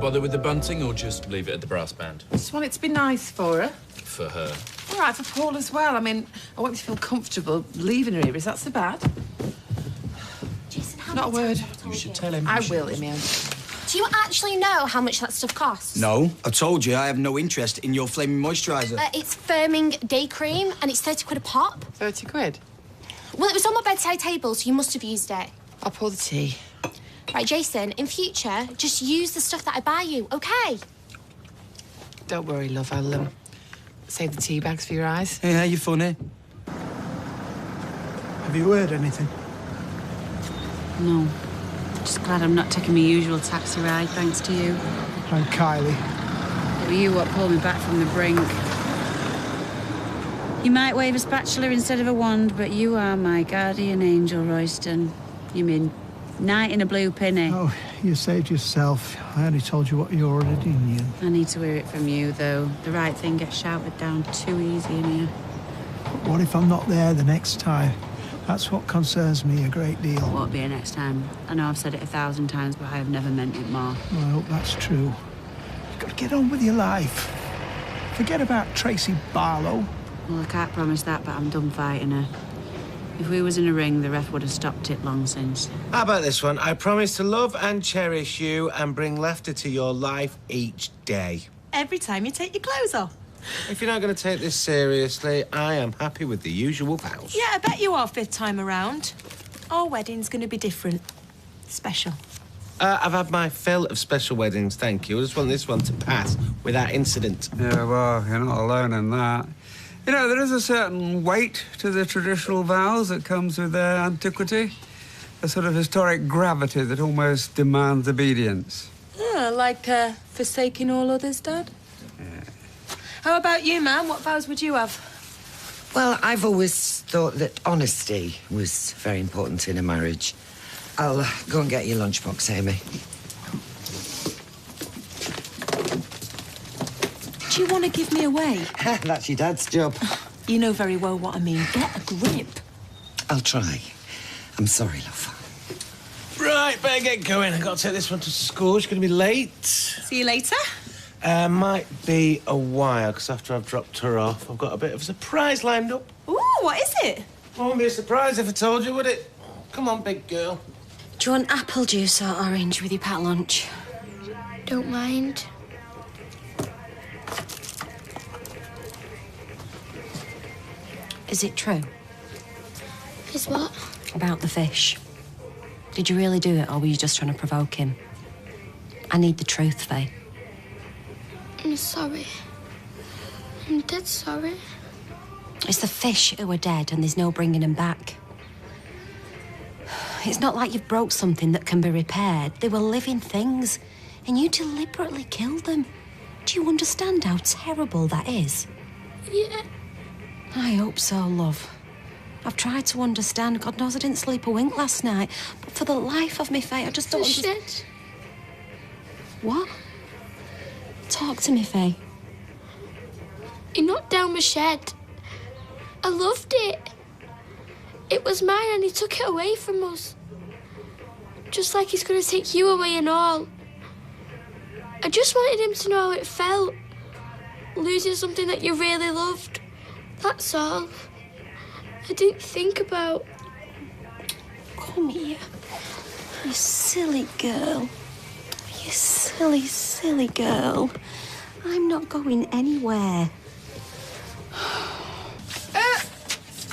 bother with the bunting or just leave it at the brass band? Just want it to be nice for her. For her. All right, for Paul as well. I mean, I want you to feel comfortable leaving her here. Is that so bad? Jason, how Not a word. You should tell him. I will, Emil. Do you actually know how much that stuff costs? No, I told you I have no interest in your flaming moisturiser. It's firming day cream, and it's 30 quid a pop. 30 quid? Well, it was on my bedside table, so you must have used it. I'll pour the tea. Right, Jason, in future, just use the stuff that I buy you, OK? Don't worry, love. I'll save the tea bags for your eyes. Yeah, you're funny. Have you heard anything? No. Just glad I'm not taking my usual taxi ride, thanks to you. And Kylie. It were you what pulled me back from the brink. You might wave a spatula instead of a wand, but you are my guardian angel, Royston. You mean knight in a blue penny. Oh, you saved yourself. I only told you what you already knew. I need to hear it from you, though. The right thing gets shouted down too easy in here. What if I'm not there the next time? That's what concerns me a great deal. Won't be a next time. I know I've said it 1,000 times, but I have never meant it more. Well, I hope that's true. You've got to get on with your life. Forget about Tracy Barlow. Well, I can't promise that, but I'm done fighting her. If we was in a ring, the ref would have stopped it long since. How about this one? I promise to love and cherish you and bring laughter to your life each day. Every time you take your clothes off. If you're not going to take this seriously, I am happy with the usual vows. Yeah, I bet you are 5th time around. Our wedding's going to be different. Special. I've had my fill of special weddings, thank you. I just want this one to pass without incident. Yeah, well, you're not alone in that. You know, there is a certain weight to the traditional vows that comes with their antiquity. A sort of historic gravity that almost demands obedience. Like forsaking all others, Dad? Yeah. How about you, ma'am? What vows would you have? Well, I've always thought that honesty was very important in a marriage. I'll go and get your lunchbox, Amy. Do you want to give me away? That's your dad's job. You know very well what I mean. Get a grip. I'll try. I'm sorry, love. Right, better get going. I've got to take this one to school. She's going to be late. See you later. Might be a while, because after I've dropped her off, I've got a bit of a surprise lined up. Ooh, what is it? Won't be a surprise if I told you, would it? Come on, big girl. Do you want apple juice or orange with your packed lunch? Don't mind. Is it true? Is what? About the fish. Did you really do it, or were you just trying to provoke him? I need the truth, Faye. I'm sorry. I'm dead sorry. It's the fish who are dead, and there's no bringing them back. It's not like you've broke something that can be repaired. They were living things, and you deliberately killed them. Do you understand how terrible that is? Yeah. I hope so, love. I've tried to understand. God knows I didn't sleep a wink last night. But for the life of me, Faye, I just don't understand. Shit. What? Talk to me, Faye. He knocked down my shed. I loved it. It was mine and he took it away from us. Just like he's going to take you away and all. I just wanted him to know how it felt. Losing something that you really loved. That's all. I didn't think about... Come here. You silly girl. You silly, silly girl. I'm not going anywhere.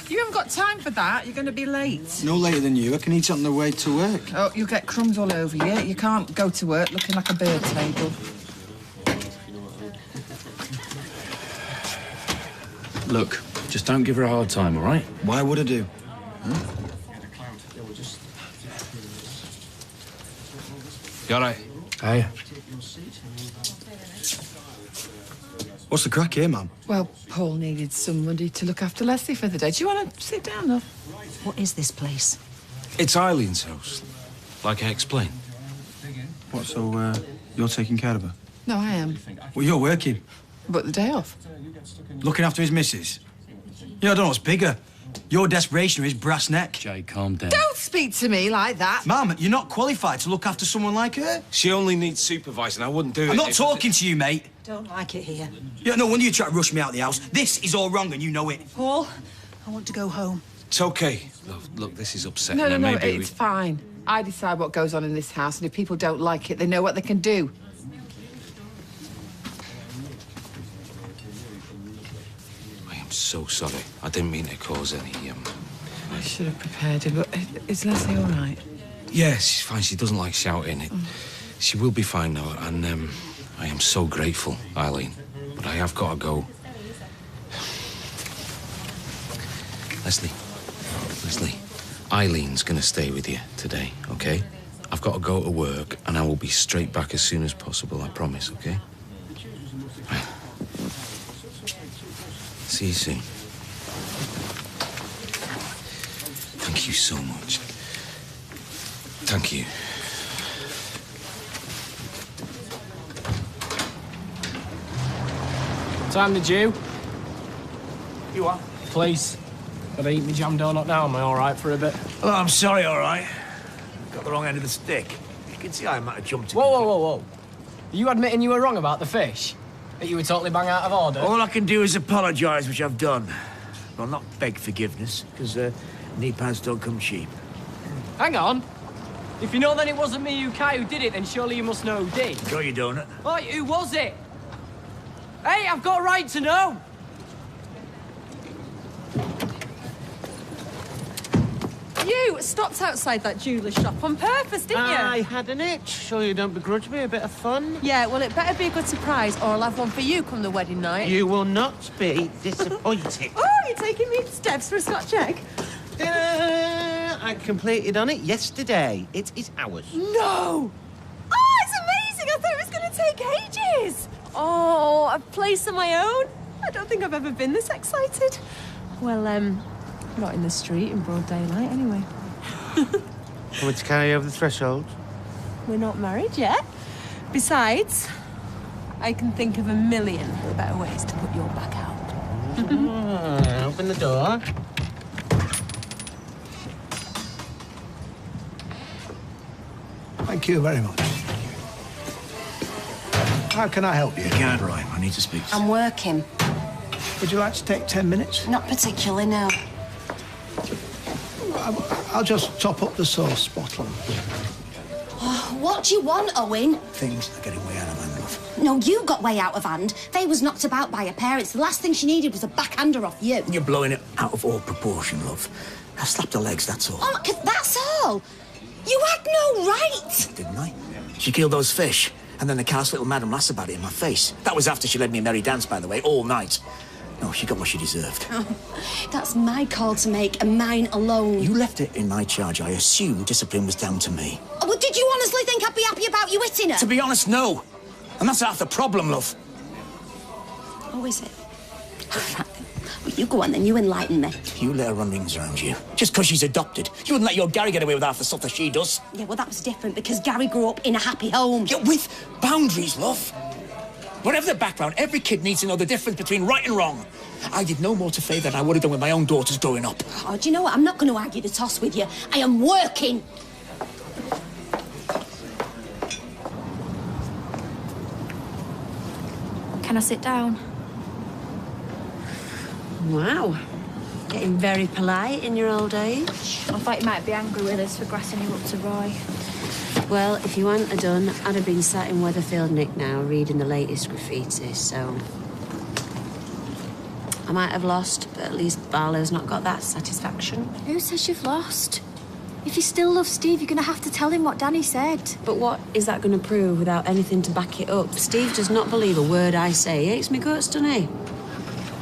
You haven't got time for that. You're going to be late. No later than you. I can eat on the way to work. Oh, you'll get crumbs all over you. You can't go to work looking like a bird table. Look, just don't give her a hard time, all right? Why would I do? Huh? You all right? Hey. What's the crack here, Mum? Well, Paul needed somebody to look after Leslie for the day. Do you want to sit down, love? What is this place? It's Eileen's house, like I explained. What, so, you're taking care of her? No, I am. Well, you're working. But the day off. Looking after his missus? Yeah, I don't know what's bigger. Your desperation is brass neck. Jay, calm down. Don't speak to me like that. Mum, you're not qualified to look after someone like her. She only needs supervising. I wouldn't do it. I'm not talking to you, mate. Don't like it here. Yeah, no wonder you try to rush me out of the house. This is all wrong and you know it. Paul, I want to go home. It's okay. Look, this is upsetting. No, Maybe it's fine. I decide what goes on in this house, and if people don't like it, they know what they can do. I am so sorry. I didn't mean to cause any, I should have prepared her, but is Leslie all right? Yeah, she's fine. She doesn't like shouting. She will be fine now, and I am so grateful, Eileen. But I have got to go. Leslie, Eileen's gonna stay with you today, okay? I've got to go to work, and I will be straight back as soon as possible, I promise, okay? Right. See you soon. Thank you so much. Thank you. Time the Jew. You are? Please. Gotta eat my jam donut now. Am I all right for a bit? Oh, I'm sorry, all right. Got the wrong end of the stick. You can see I might have jumped. Whoa. Are you admitting you were wrong about the fish? That you were totally bang out of order? All I can do is apologise, which I've done. Well, not beg forgiveness, because knee pads don't come cheap. Hang on. If you know then it wasn't me, who did it, then surely you must know who did. Got your donut. Oh, who was it? Hey, I've got a right to know. You stopped outside that jeweller's shop on purpose, didn't you? I had an itch. Sure you don't begrudge me a bit of fun? Yeah, well, it better be a good surprise, or I'll have one for you come the wedding night. You will not be disappointed. Oh, you're taking me to Steps for a Scotch egg? I completed on it yesterday. It is ours. No! Oh, it's amazing! I thought it was going to take ages! Oh, a place of my own? I don't think I've ever been this excited. Well, not in the street in broad daylight, anyway. Want to carry over the threshold? We're not married yet. Besides, I can think of a million better ways to put your back out. Open the door. Thank you very much. How can I help you? You can't, Roy. I need to speak to you. I'm working. Would you like to take 10 minutes? Not particularly, no. I'll just top up the sauce bottle. Oh, what do you want, Owen? Things are getting way out of hand, love. No, you got way out of hand. Faye was knocked about by her parents. The last thing she needed was a backhander off you. You're blowing it out of all proportion, love. I slapped her legs, that's all. Oh, that's all? You had no right! Didn't I? She killed those fish, and then the callous little madam laughed about it in my face. That was after she led me a merry dance, by the way, all night. No, she got what she deserved. Oh, that's my call to make, and mine alone. You left it in my charge. I assumed discipline was down to me. Oh, well, did you honestly think I'd be happy about you hitting her? To be honest, no. And that's half the problem, love. Oh, is it? Well, you go on then, you enlighten me. You let her run rings around you. Just because she's adopted. You wouldn't let your Gary get away with half the stuff that she does. Yeah, well, that was different because Gary grew up in a happy home. Yeah, with boundaries, love. Whatever the background, every kid needs to know the difference between right and wrong. I did no more to Faye than I would have done with my own daughters growing up. Oh, do you know what? I'm not going to argue the toss with you. I am working. Can I sit down? Wow. Getting very polite in your old age. I thought you might be angry with us for grassing you up to Roy. Well, if you hadn't have done, I'd have been sat in Weatherfield Nick now reading the latest graffiti, so... I might have lost, but at least Barlow's not got that satisfaction. Who says you've lost? If you still love Steve, you're going to have to tell him what Danny said. But what is that going to prove without anything to back it up? Steve does not believe a word I say. He aches me guts, doesn't he?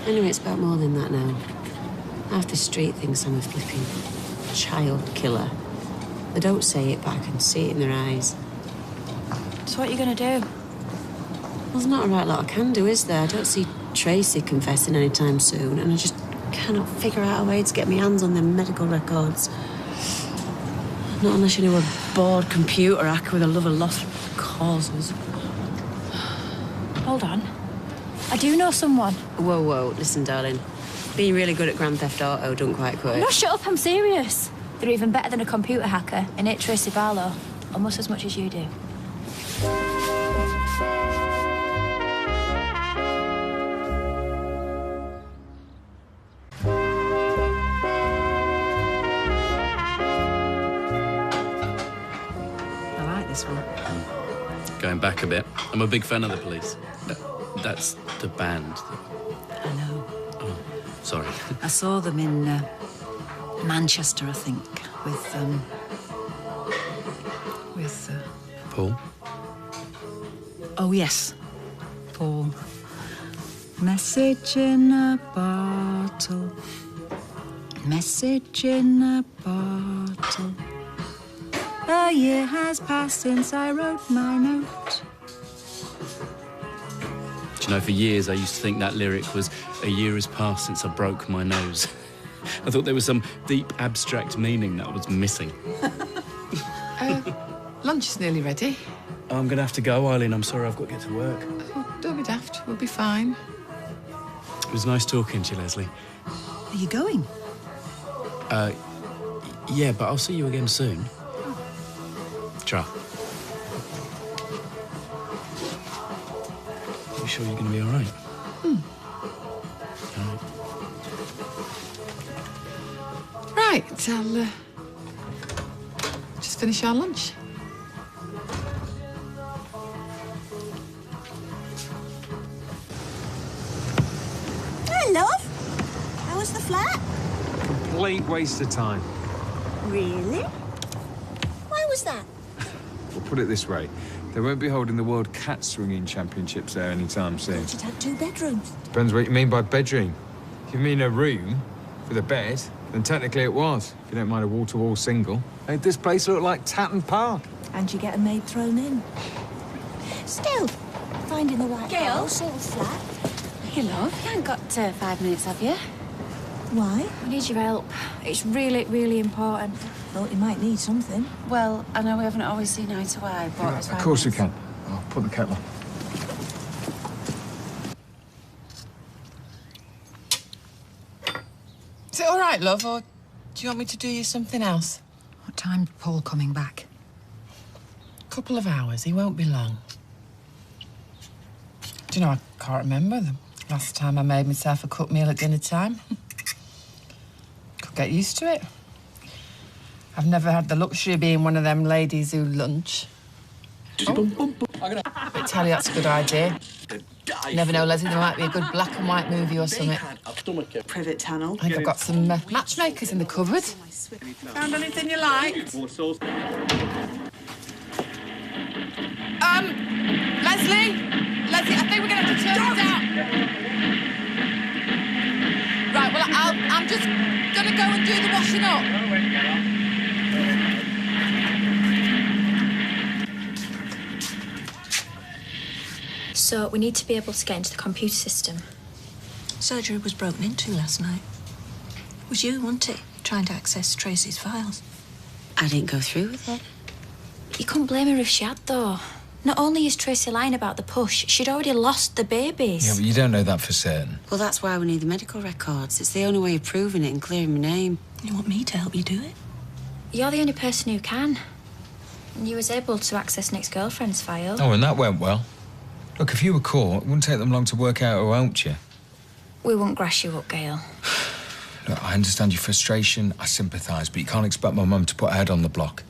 Anyway, it's about more than that now. Half the street thinks I'm a flipping child killer. They don't say it, but I can see it in their eyes. So what are you going to do? Well, there's not a right lot I can do, is there? I don't see Tracy confessing anytime soon, and I just cannot figure out a way to get my hands on them medical records. Not unless you know a bored computer hacker with a love of lost causes. Hold on. I do know someone. Whoa, listen, darling. Being really good at Grand Theft Auto don't quite quit. No, shut up, I'm serious. They're even better than a computer hacker, and it Tracy Barlow, almost as much as you do. I like this one. Going back a bit, I'm a big fan of the Police. That's the band. I know. Oh, sorry. I saw them in Manchester, I think, with Paul? Oh, yes, Paul. Message in a bottle. Message in a bottle. A year has passed since I wrote my note. Do you know, for years I used to think that lyric was "A year has passed since I broke my nose." I thought there was some deep, abstract meaning that I was missing. Lunch is nearly ready. I'm going to have to go, Eileen. I'm sorry, I've got to get to work. Oh, don't be daft. We'll be fine. It was nice talking to you, Leslie. Are you going? Yeah, but I'll see you again soon. Ciao. You sure you're going to be all right? All right. Right, I'll just finish our lunch. Hey, love. How was the flat? Complete waste of time. Really? Why was that? Well, put it this way. They won't be holding the World Cat Swinging Championships there anytime soon. It had 2 bedrooms. Depends what you mean by bedroom. If you mean a room with a bed, then technically it was, if you don't mind a wall-to-wall single. Made this place look like Tatton Park. And you get a maid thrown in. Still, finding the right house, little flat. Hey, love, you ain't got 5 minutes, have you? Why? I need your help. It's really, really important. Thought you might need something. Well, I know we haven't always seen eye to eye, but... Yeah, of course we can. I'll put the kettle on. Is it all right, love, or do you want me to do you something else? What time's Paul coming back? Couple of hours. He won't be long. Do you know, I can't remember the last time I made myself a cooked meal at dinner time. Could get used to it. I've never had the luxury of being one of them ladies who lunch. I tell you, that's a good idea. You never know, Leslie, there might be a good black and white movie or something. Private tunnel. I think I've got some matchmakers in the cupboard. Found anything you like? Leslie, I think we're going to have to turn it down. Right, well, I'm just going to go and do the washing up. So we need to be able to get into the computer system. Surgery was broken into last night. It was you, wasn't it? Trying to access Tracy's files. I didn't go through with it. You couldn't blame her if she had, though. Not only is Tracy lying about the push, she'd already lost the babies. Yeah, but you don't know that for certain. Well, that's why we need the medical records. It's the only way of proving it and clearing my name. You want me to help you do it? You're the only person who can. And you was able to access Nick's girlfriend's file. Oh, and that went well. Look, if you were caught, it wouldn't take them long to work out who owned you. We won't grass you up, Gail. Look, I understand your frustration, I sympathise, but you can't expect my mum to put her head on the block.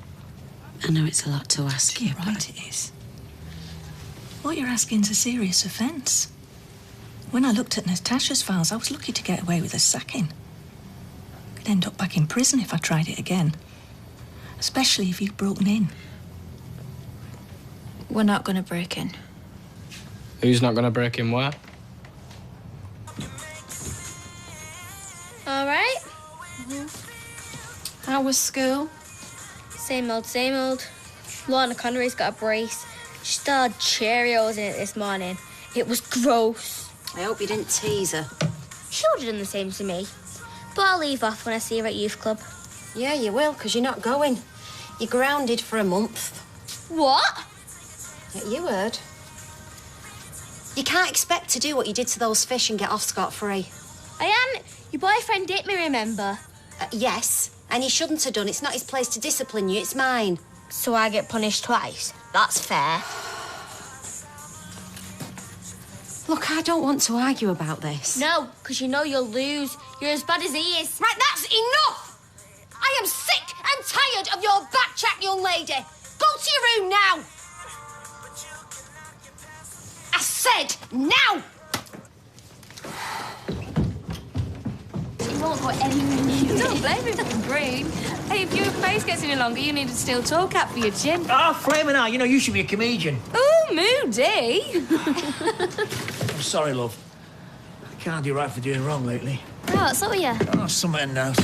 I know it's a lot to ask you, Right, it is. What you're asking is a serious offence. When I looked at Natasha's files, I was lucky to get away with a sacking. Could end up back in prison if I tried it again. Especially if you'd broken in. We're not going to break in. Who's not going to break in where? All right? How was school? Same old, same old. Lorna Connery's got a brace. She still had Cheerios in it this morning. It was gross. I hope you didn't tease her. She would have done the same to me. But I'll leave off when I see her at youth club. Yeah, you will, because you're not going. You're grounded for a month. What? You heard. You can't expect to do what you did to those fish and get off scot-free. I am. You Your boyfriend hit me, remember? Yes, and he shouldn't have done. It's not his place to discipline you, it's mine. So I get punished twice. That's fair. Look, I don't want to argue about this. No, because you know you'll lose. You're as bad as he is. Right, that's enough! I am sick and tired of your backtrack, young lady. Go to your room now. I said now! You won't go anywhere near Don't blame me for green. Hey, if your face gets any longer, you need a steel toe cap for your chin. Ah, flaming out. You know, you should be a comedian. Ooh, moody. I'm sorry, love. I can't do right for doing wrong lately. Oh, what's up with you? Oh, something else.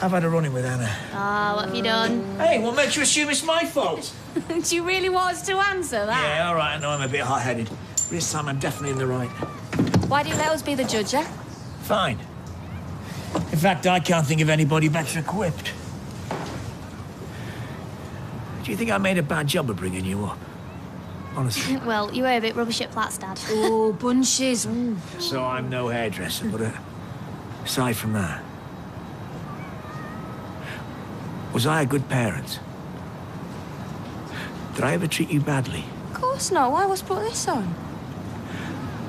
I've had a run-in with Anna. Oh, what have you done? Hey, what makes you assume it's my fault? Do you really want us to answer that? Yeah, all right, I know I'm a bit hot-headed. But this time I'm definitely in the right. Why do you let us be the judge, eh? Fine. In fact, I can't think of anybody better equipped. Do you think I made a bad job of bringing you up? Honestly. Well, you were a bit rubbish at flats, Dad. Oh, bunches. Ooh. So I'm no hairdresser, but aside from that, was I a good parent? Did I ever treat you badly? Of course not. Why was put this on?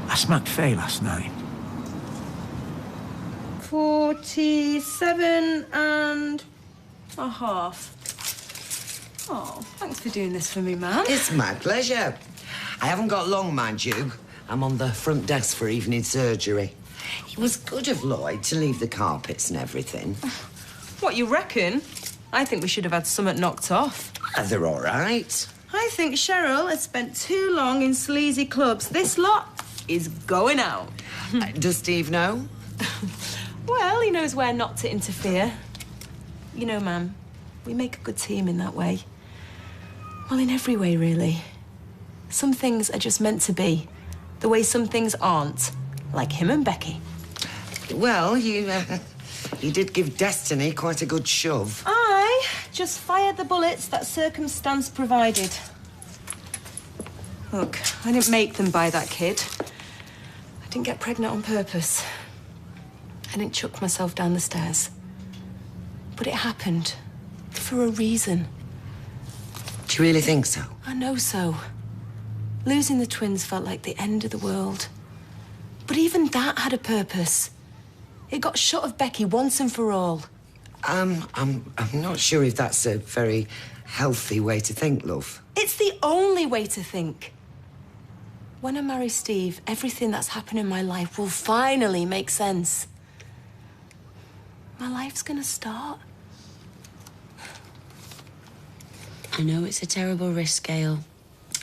I smacked Faye last night. 47 and a half. Oh, thanks for doing this for me, Mum. It's my pleasure. I haven't got long, mind you. I'm on the front desk for evening surgery. It was good of Lloyd to leave the carpets and everything. What, you reckon? I think we should have had something knocked off. They're all right. I think Cheryl has spent too long in sleazy clubs. This lot is going out. Does Steve know? Well, he knows where not to interfere. You know, Ma'am, we make a good team in that way. Well, in every way, really. Some things are just meant to be, the way some things aren't, like him and Becky. Well, you did give Destiny quite a good shove. I just fired the bullets that circumstance provided. Look, I didn't make them by that kid. I didn't get pregnant on purpose. I didn't chuck myself down the stairs. But it happened for a reason. Do you really think so? I know so. Losing the twins felt like the end of the world. But even that had a purpose. It got shut of Becky once and for all. I'm not sure if that's a very healthy way to think, love. It's the only way to think. When I marry Steve, everything that's happened in my life will finally make sense. My life's gonna start. I know it's a terrible risk, Gail.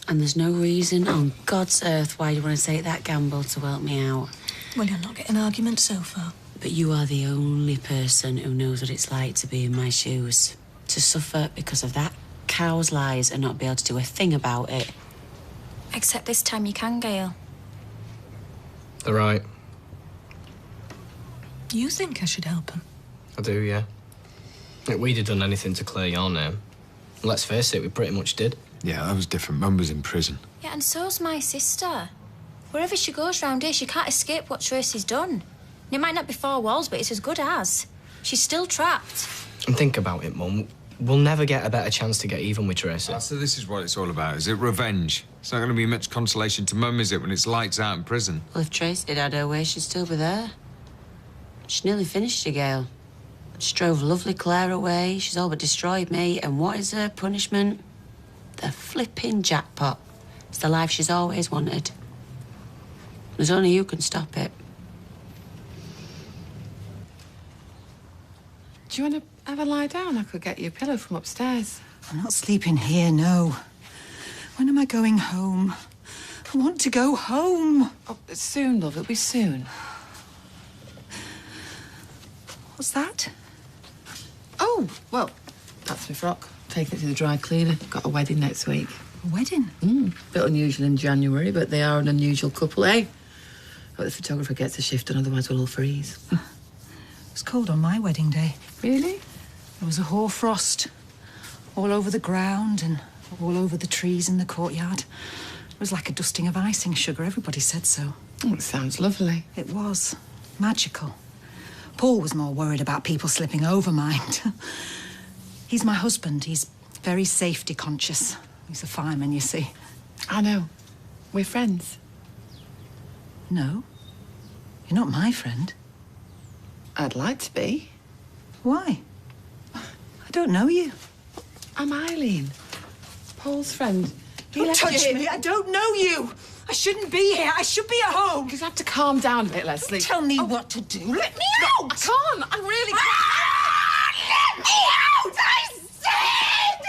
And there's no reason on God's earth why you want to take that gamble to help me out. Well, you're not getting arguments so far. But you are the only person who knows what it's like to be in my shoes. To suffer because of that cow's lies and not be able to do a thing about it. Except this time you can, Gail. They're right. You think I should help him? I do, yeah. If we'd have done anything to clear your name, let's face it, we pretty much did. Yeah, that was different. Mum was in prison. Yeah, and so's my sister. Wherever she goes round here, she can't escape what Tracy's done. And it might not be 4 walls, but it's as good as. She's still trapped. And think about it, Mum. We'll never get a better chance to get even with Tracy. So this is what it's all about, is it? Revenge. It's not going to be much consolation to Mum, is it, when it's lights out in prison? Well, if Tracy had had her way, she'd still be there. She nearly finished her, Gail. She drove lovely Claire away. She's all but destroyed me. And what is her punishment? The flipping jackpot. It's the life she's always wanted. There's only you can stop it. Do you want to have a lie down? I could get you a pillow from upstairs. I'm not sleeping here, no. When am I going home? I want to go home. Oh, soon, love. It'll be soon. What's that? Oh, well, that's my frock. Taking it to the dry cleaner. Got a wedding next week. A wedding? Bit unusual in January, but they are an unusual couple, eh? Hope the photographer gets a shift on, otherwise we'll all freeze. It was cold on my wedding day. Really? There was a hoarfrost all over the ground and all over the trees in the courtyard. It was like a dusting of icing sugar. Everybody said so. Oh, it sounds lovely. It was. magical. Paul was more worried about people slipping over mine. He's my husband. He's very safety conscious. He's a fireman, you see. I know. We're friends. No. You're not my friend. I'd like to be. Why? I don't know you. I'm Eileen, Paul's friend. Don't touch me. I don't know you. I shouldn't be here. I should be at home. You have to calm down a bit, Leslie. Don't tell me what to do. Let me out. I can't. I really can't. Let me out! I said!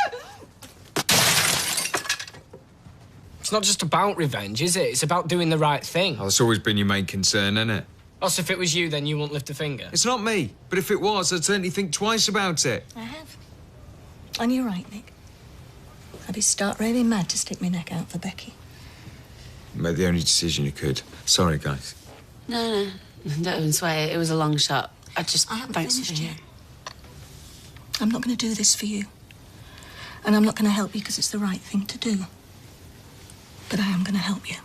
It's not just about revenge, is it? It's about doing the right thing. Oh, that's always been your main concern, isn't it? Also, if it was you, then you won't lift a finger. It's not me, but if it was, I'd certainly think twice about it. I have. And you're right, Nick. I'd be stark raving mad to stick my neck out for Becky. You made the only decision you could. Sorry, guys. No, don't even swear. It was a long shot. I haven't thanks finished for yet. I'm not going to do this for you. And I'm not going to help you because it's the right thing to do. But I am going to help you.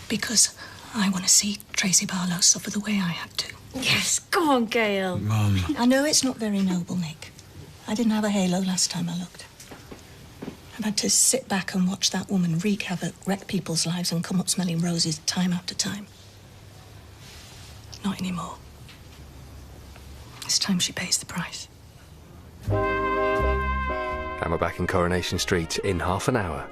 Because I want to see Tracy Barlow suffer the way I had to. Yes, go on, Gail. Mum. I know it's not very noble, Nick. I didn't have a halo last time I looked. I've had to sit back and watch that woman wreak havoc, wreck people's lives and come up smelling roses time after time. Not anymore. It's time she pays the price. And we're back in Coronation Street in half an hour.